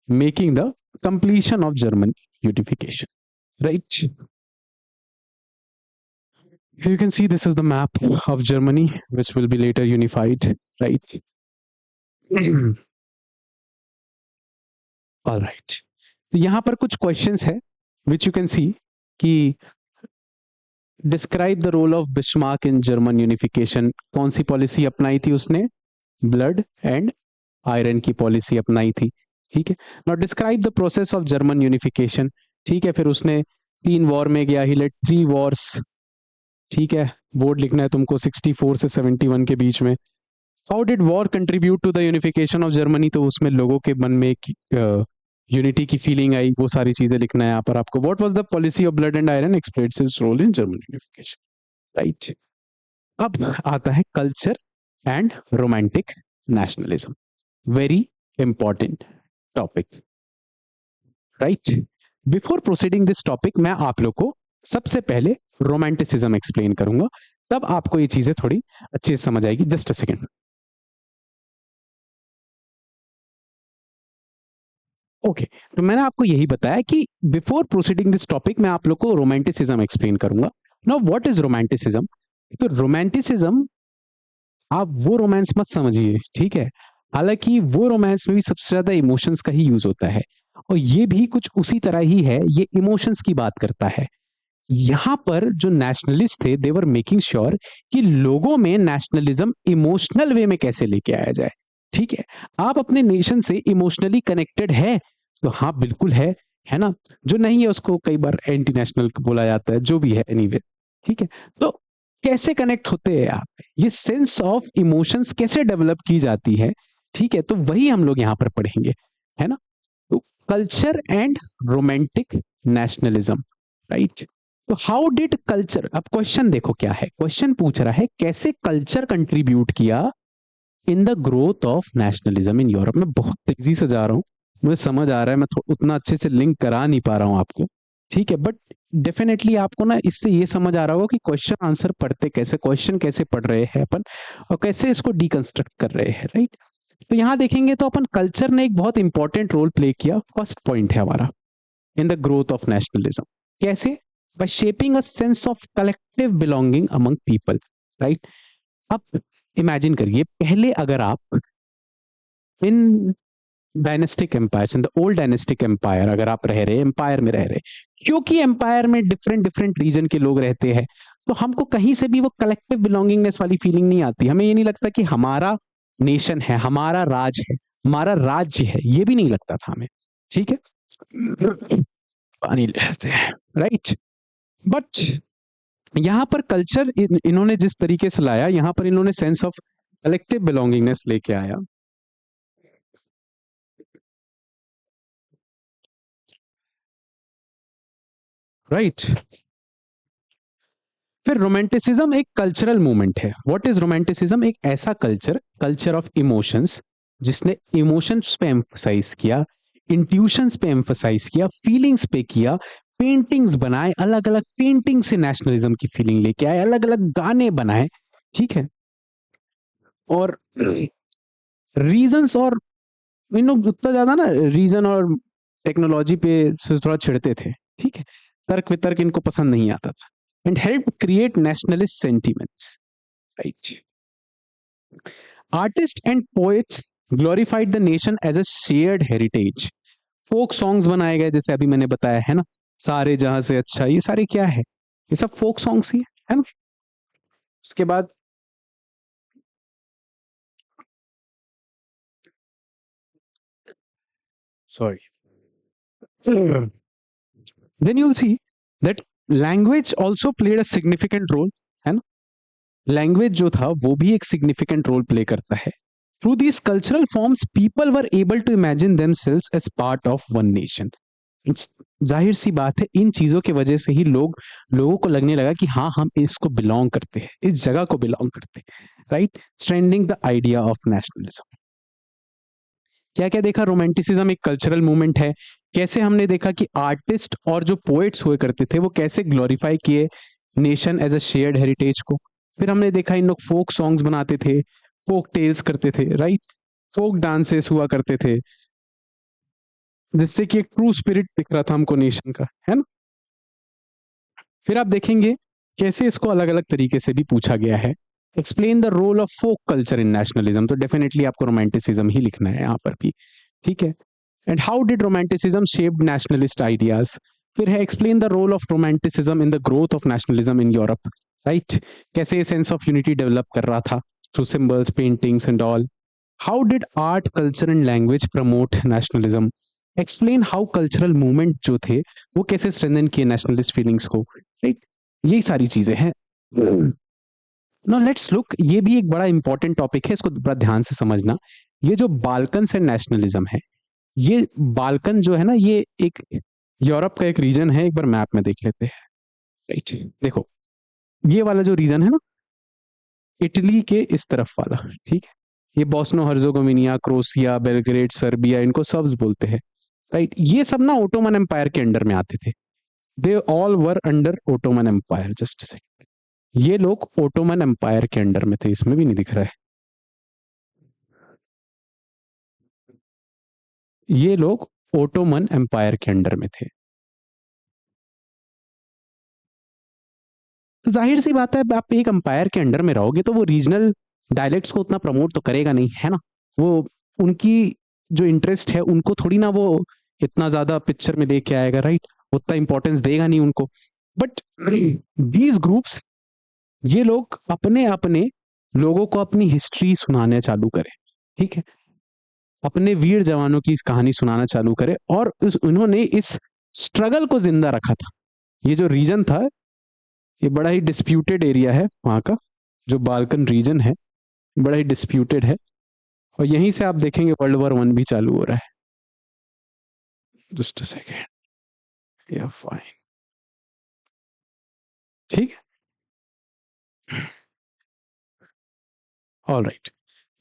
making the completion of German unification. Right? Here you can see this is the map of Germany, which will be later unified. Right? Alright, तो यहां पर कुछ questions है which you can see कि describe the role of Bismarck in German unification. कौन सी policy अपनाई थी उसने? ब्लड एंड आयरन की पॉलिसी अपनाई थी। ठीक है, now describe the process of German unification. ठीक है, फिर उसने 3 वॉर में गया, ही लेड 3 वॉर्स। ठीक है, बोर्ड लिखना है तुमको 64 से 71 के बीच में। How did war contribute to the unification of Germany, तो उसमें लोगों के मन में एक यूनिटी की फीलिंग आई, वो सारी चीजें लिखना है यहाँ पर आपको। What was the policy of blood and iron explains its role in German unification, right. अब आता है culture and romantic nationalism, very important topic, right. Before proceeding this topic, मैं आप लोग को सबसे पहले रोमांटिसिज्म एक्सप्लेन करूंगा, तब आपको ये चीजें थोड़ी अच्छे से समझ आएगी। Just a second. ओके, तो मैंने आपको यही बताया कि बिफोर प्रोसीडिंग दिस टॉपिक मैं आप लोग को रोमांटिसिज्म एक्सप्लेन करूंगा। Now what is romanticism? तो रोमांटिसिज्म, आप वो रोमांस मत समझिए, ठीक है। हालांकि वो रोमांस में भी सबसे ज्यादा इमोशंस का ही यूज होता है, और ये भी कुछ उसी तरह ही है, ये इमोशंस की बात करता है। यहां पर जो नेशनलिस्ट थे, देवर मेकिंग श्योर कि लोगों में नेशनलिज्म इमोशनल वे में कैसे लेके आया जाए। ठीक है, आप अपने नेशन से इमोशनली कनेक्टेड है तो हाँ बिल्कुल है ना। जो नहीं है उसको कई बार एंटी नेशनल बोला जाता है, जो भी है, एनीवे। ठीक है, तो कैसे कनेक्ट होते हैं आप, ये सेंस ऑफ इमोशंस कैसे डेवलप की जाती है, ठीक है, तो वही हम लोग यहां पर पढ़ेंगे, है ना। तो culture and romantic nationalism, right. तो हाउ डिड कल्चर, अब क्वेश्चन देखो क्या है, क्वेश्चन पूछ रहा है कैसे कल्चर कंट्रीब्यूट किया इन the growth of nationalism in Europe. मैं बहुत तेजी से जा रहा हूं, मुझे समझ आ रहा है, मैं उतना अच्छे से लिंक करा नहीं पा रहा हूं आपको, ठीक है, बट डेफिनेटली आपको ना इससे ये समझ आ रहा होगा कि क्वेश्चन आंसर पढ़ते कैसे, क्वेश्चन कैसे पढ़ रहे हैं अपन, और कैसे इसको डिकंस्ट्रक्ट कर रहे हैं, राइट। तो यहां देखेंगे तो अपन कल्चर ने एक बहुत इंपॉर्टेंट रोल प्ले किया, फर्स्ट पॉइंट है हमारा, in the growth of nationalism. कैसे? By shaping a sense of collective belonging among people, right. अब इमेजिन करिए, पहले अगर आप in dynastic empire, in the old dynastic empire अगर आप रह रहे, एम्पायर में रह रहे, क्योंकि एम्पायर में डिफरेंट डिफरेंट रीजन के लोग रहते हैं, तो हमको कहीं से भी वो कलेक्टिव बिलोंगिंगनेस वाली फीलिंग नहीं आती। हमें ये नहीं लगता कि हमारा नेशन है, हमारा राज है, हमारा राज्य है, ये भी नहीं लगता था हमें, ठीक है। पानी लेते हैं, राइट। बट यहां पर कल्चर इन्होंने जिस तरीके से लाया, यहां पर इन्होंने सेंस ऑफ कलेक्टिव बिलोंगिंगनेस लेके आया, राइट। फिर रोमांटिसिज्म एक कल्चरल मूवमेंट है। What is romanticism? एक ऐसा कल्चर, कल्चर ऑफ इमोशंस, जिसने इमोशंस पे एम्फसाइज किया, इंट्यूशंस पे एम्फसाइज किया, फीलिंग्स पे किया, पेंटिंग्स बनाए, अलग अलग पेंटिंग से नेशनलिज्म की फीलिंग लेके आए, अलग अलग गाने बनाए, ठीक है। और रीजंस, और इन लोग उतना ज्यादा ना रीजन और टेक्नोलॉजी पे से थोड़ा छिड़ते थे, ठीक है, तर्क वितर्क इनको पसंद नहीं आता था, and help create nationalist sentiments, right. Artist and poets glorified the nation as a shared heritage. Folk songs बनाए गए, जैसे अभी मैंने बताया है ना, सारे जहां से अच्छा, ये सारे क्या है, ये सब फोक सॉन्ग्स ही है ना। उसके बाद sorry, then you'll see that language also played a significant role, है ना। लैंग्वेज जो था वो भी एक सिग्निफिकेंट रोल प्ले करता है। Through these cultural forms people were able to imagine themselves as part of one nation. जाहिर सी बात है, इन चीजों की वजह से ही लोगों को लगने लगा कि हाँ हम इसको बिलोंग करते हैं, इस जगह को बिलोंग करते हैं, right. स्ट्रेंडिंग the idea of nationalism. क्या क्या देखा? रोमांटिसिज्म एक कल्चरल मूवमेंट है। कैसे हमने देखा कि आर्टिस्ट और जो पोएट्स हुए करते थे वो कैसे ग्लोरीफाई किए nation as a shared heritage को। फिर हमने देखा इन लोग फोक सॉन्ग्स बनाते थे, फोक टेल्स करते थे, राइट। फोक डांसेस हुआ करते थे, जिससे कि एक ट्रू स्पिरिट दिख रहा था हमको नेशन का, है ना। फिर आप देखेंगे कैसे इसको अलग अलग तरीके से भी पूछा गया है। Explain the role of folk culture in nationalism, तो डेफिनेटली आपको रोमांटिसिज्म ही लिखना है यहाँ पर भी, ठीक है। And how did romanticism shaped nationalist ideas. फिर है explain the role of romanticism in the growth of nationalism in Europe, right, कैसे सेंस ऑफ यूनिटी डेवलप कर रहा था through symbols, paintings and all. How did art, culture and language promote nationalism, explain how cultural movement जो थे वो कैसे strengthen किए nationalist feelings को, राइट, यही सारी चीजें हैं। नाउ लेट्स लुक, ये भी एक बड़ा इंपॉर्टेंट टॉपिक है, इसको बड़ा ध्यान से समझना। ये जो बाल्कन्स एंड नेशनलिज्म है, ये बाल्कन जो है ना, ये एक यूरोप का एक रीजन है, एक बार मैप में देख लेते हैं, राइट। देखो ये वाला जो रीजन है ना, इटली के इस तरफ वाला, ठीक है, ये बोस्नो हर्जोगोविनिया, क्रोशिया, बेलग्रेड, सर्बिया, इनको सर्ब्स बोलते हैं, राइट। ये सब ना ओटोमन एम्पायर के अंडर में आते थे, they all were under Ottoman Empire. Just second, ये लोग ओटोमन एम्पायर के अंडर में थे, इसमें भी नहीं दिख रहा है, ये लोग ओटोमन एम्पायर के अंडर में थे। तो जाहिर सी बात है, आप एक अंपायर के अंडर में रहोगे तो वो रीजनल डायलेक्ट्स को उतना प्रमोट तो करेगा नहीं, है ना। वो उनकी जो इंटरेस्ट है उनको थोड़ी ना वो इतना ज्यादा पिक्चर में लेके आएगा, राइट, उतना इंपॉर्टेंस देगा नहीं उनको। बट दीज ग्रुप्स, ये लोग अपने अपने लोगों को अपनी हिस्ट्री सुनाने चालू करें, ठीक है, अपने वीर जवानों की कहानी सुनाना चालू करे, और उन्होंने इस स्ट्रगल को जिंदा रखा था। ये जो रीजन था, ये बड़ा ही डिस्प्यूटेड एरिया है वहाँ का, जो बाल्कन रीजन है बड़ा ही डिस्प्यूटेड है, और यहीं से आप देखेंगे वर्ल्ड वॉर 1 भी चालू हो रहा है। जस्ट अ सेकेंड, या फाइन, ठीक है, ऑल राइट।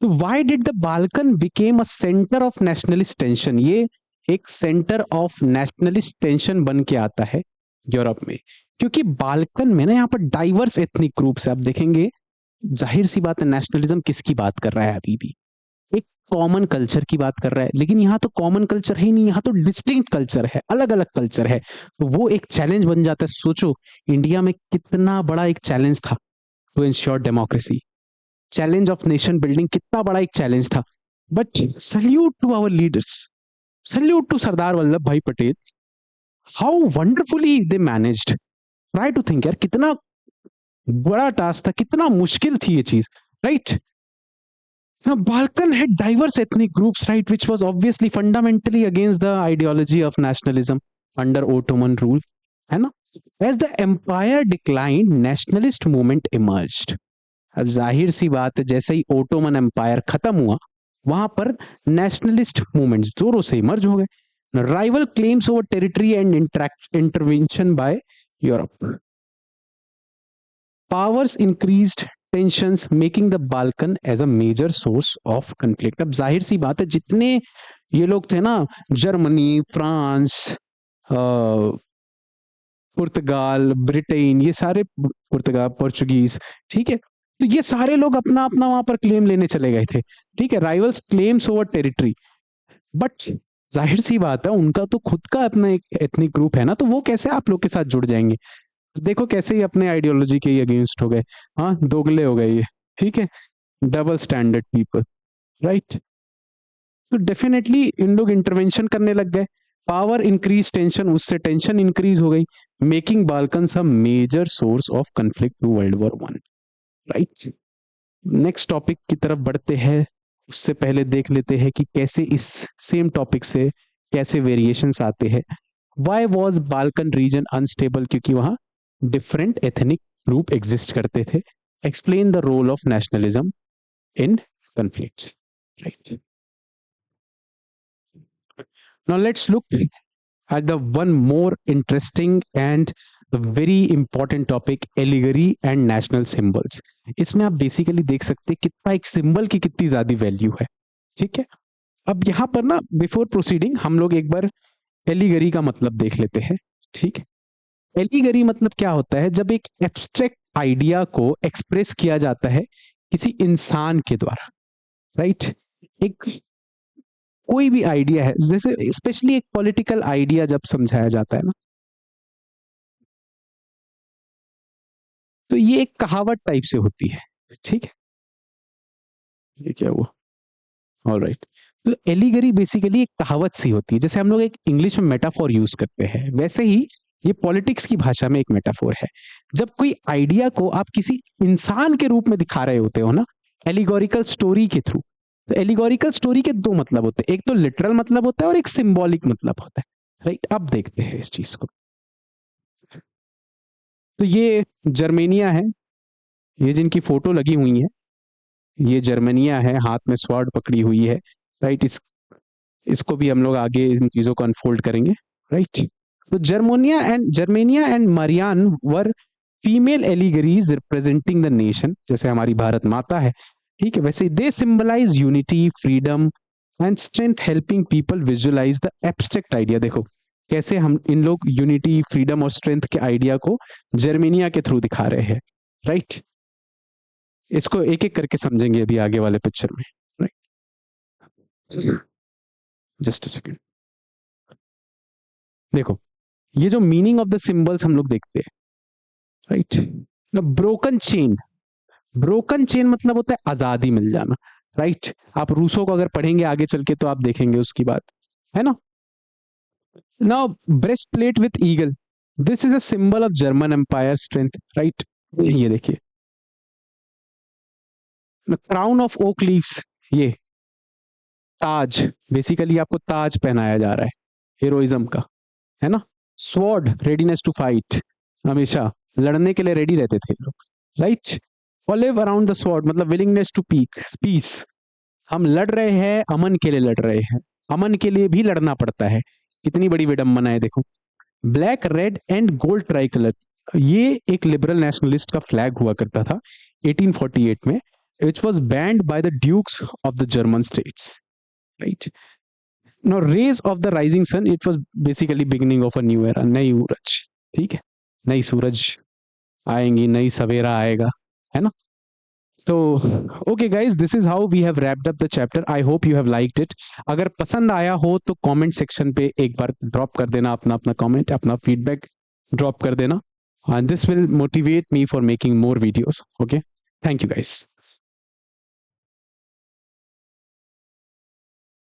तो why did the Balkan became a centre of nationalist tension, ये एक सेंटर ऑफ नेशनलिस्ट टेंशन बन के आता है यूरोप में, क्योंकि बाल्कन में ना यहाँ पर डाइवर्स एथनिक ग्रुप्स है। आप देखेंगे, जाहिर सी बात है, नेशनलिज्म किसकी बात कर रहा है अभी भी, एक कॉमन कल्चर की बात कर रहा है, लेकिन यहाँ तो कॉमन कल्चर है ही नहीं, यहाँ तो डिस्टिंक्ट कल्चर है, अलग अलग कल्चर है। तो वो एक चैलेंज बन जाता है। सोचो इंडिया में कितना बड़ा एक चैलेंज था to ensure democracy, challenge of nation building, कितना बड़ा एक चैलेंज था। But salute to our leaders, salute to Sardar Vallabh Bhai Patel, how wonderfully they managed. Try to think यार, कितना बड़ा टास्क था, कितना मुश्किल थी ये चीज, right. Now, Balkan had diverse ethnic groups, right, which was obviously fundamentally against the ideology of nationalism under Ottoman rule, है ना। As the empire declined, nationalist movement emerged. अब जाहिर सी बात है, जैसे ही ओटोमन एम्पायर खत्म हुआ, वहां पर नेशनलिस्ट मूवमेंट्स जोरों से इमर्ज हो गए। Rival claims over territory and intervention by Europe, powers increased tensions, making the Balkan as a major source of conflict. अब जाहिर सी बात है, जितने ये लोग थे ना, जर्मनी, फ्रांस, पुर्तगाल, ब्रिटेन, ये सारे, पुर्तगाल, पोर्चुगीज, ठीक है, तो ये सारे लोग अपना अपना वहां पर क्लेम लेने चले गए थे, ठीक है, rivals claims over territory. But जाहिर सी बात है, उनका तो खुद का अपना एक एथनिक ग्रुप है ना, तो वो कैसे आप लोग के साथ जुड़ जाएंगे। देखो कैसे ही अपने आइडियोलॉजी के अगेंस्ट हो गए, हाँ, दोगले हो गए ये, ठीक है, डबल स्टैंडर्ड पीपल, राइट। तो डेफिनेटली इन लोग इंटरवेंशन करने लग गए, पावर इंक्रीज टेंशन, उससे टेंशन इंक्रीज हो गई, making Balkans a major source of conflict to world war 1, right. Next topic की तरफ बढ़ते हैं, उससे पहले देख लेते हैं कि कैसे इस सेम टॉपिक से कैसे वेरिएशंस आते हैं। Why was Balkan region unstable, क्योंकि वहां डिफरेंट एथनिक ग्रुप एग्जिस्ट करते थे। Explain the role of nationalism in conflicts, right. Now let's look at the one more interesting and very important topic, allegory and national symbols. इसमें आप basically देख सकते हैं कितना एक सिंबल की कितनी ज्यादा वैल्यू है, ठीक है। अब यहां पर ना, बिफोर प्रोसीडिंग हम लोग एक बार एलिगरी का मतलब देख लेते हैं, ठीक है। एलिगरी मतलब क्या होता है, जब एक एब्स्ट्रैक्ट आइडिया को एक्सप्रेस किया जाता है किसी इंसान के द्वारा, राइट। एक कोई भी आइडिया है, जैसे स्पेशली एक पॉलिटिकल आइडिया जब समझाया जाता है ना, तो ये एक कहावत टाइप से होती है, ठीक है। ये क्या हुआ, ऑल राइट। तो एलिगरी बेसिकली एक कहावत सी होती है, जैसे हम लोग एक इंग्लिश में मेटाफोर यूज करते हैं, वैसे ही ये पॉलिटिक्स की भाषा में एक मेटाफोर है। जब कोई आइडिया को आप किसी इंसान के रूप में दिखा रहे होते हो ना, एलिगोरिकल स्टोरी के थ्रू, तो एलिगोरिकल स्टोरी के दो मतलब होते हैं, एक तो लिटरल मतलब होता है और एक सिंबॉलिक मतलब होता है, राइट। अब देखते हैं इस चीज को। तो ये जर्मेनिया है, ये जिनकी फोटो लगी हुई है, ये जर्मनिया है, हाथ में स्वॉर्ड पकड़ी हुई है, राइट। इसको भी हम लोग आगे इन चीजों को अनफोल्ड करेंगे, राइट। तो Germania and Marianne were female allegories representing the nation, जैसे हमारी भारत माता है, ठीक है, वैसे they symbolise unity, freedom and strength, helping people visualise the abstract idea. देखो कैसे हम इन लोग यूनिटी, फ्रीडम और स्ट्रेंथ के आइडिया को जर्मेनिया के थ्रू दिखा रहे हैं, राइट। इसको एक एक करके समझेंगे अभी आगे वाले पिक्चर में, राइट। Just a second. देखो ये जो मीनिंग ऑफ द सिंबल्स हम लोग देखते हैं, right. Broken chain, broken chain मतलब होता है आजादी मिल जाना, राइट। आप रूसो को अगर पढ़ेंगे आगे चल के तो आप देखेंगे उसकी बात, है ना। Now breast plate with eagle, this is a symbol of German Empire strength, right. ये देखिए क्राउन ऑफ ओक लीव्स, ये ताज, बेसिकली आपको ताज पहनाया जा रहा है हीरोइज्म का, है ना। स्वॉर्ड, रेडीनेस टू फाइट, हमेशा लड़ने के लिए रेडी रहते थे लोग, right. Olive around the sword मतलब विलिंगनेस टू पीक पीस, हम लड़ रहे हैं, अमन के लिए लड़ रहे हैं, अमन के लिए भी लड़ना पड़ता है, कितनी बड़ी विडंबना है देखो। Black, red and gold try colour, ये एक लिबरल नेशनलिस्ट का फ्लैग हुआ करता था 1848 में, which was banned by the dukes of the German states, right. Now rays of the rising sun, it was basically beginning of a new era, नई सूरज, ठीक है, नई सूरज आएंगी, नई सवेरा आएगा, है ना। तो okay guys, this is how we have wrapped up the chapter. I hope you have liked it. अगर पसंद आया हो तो कमेंट सेक्शन पे एक बार ड्रॉप कर देना, अपना अपना कमेंट, अपना फीडबैक ड्रॉप कर देना, and this will motivate me for making more videos. Okay, thank you guys.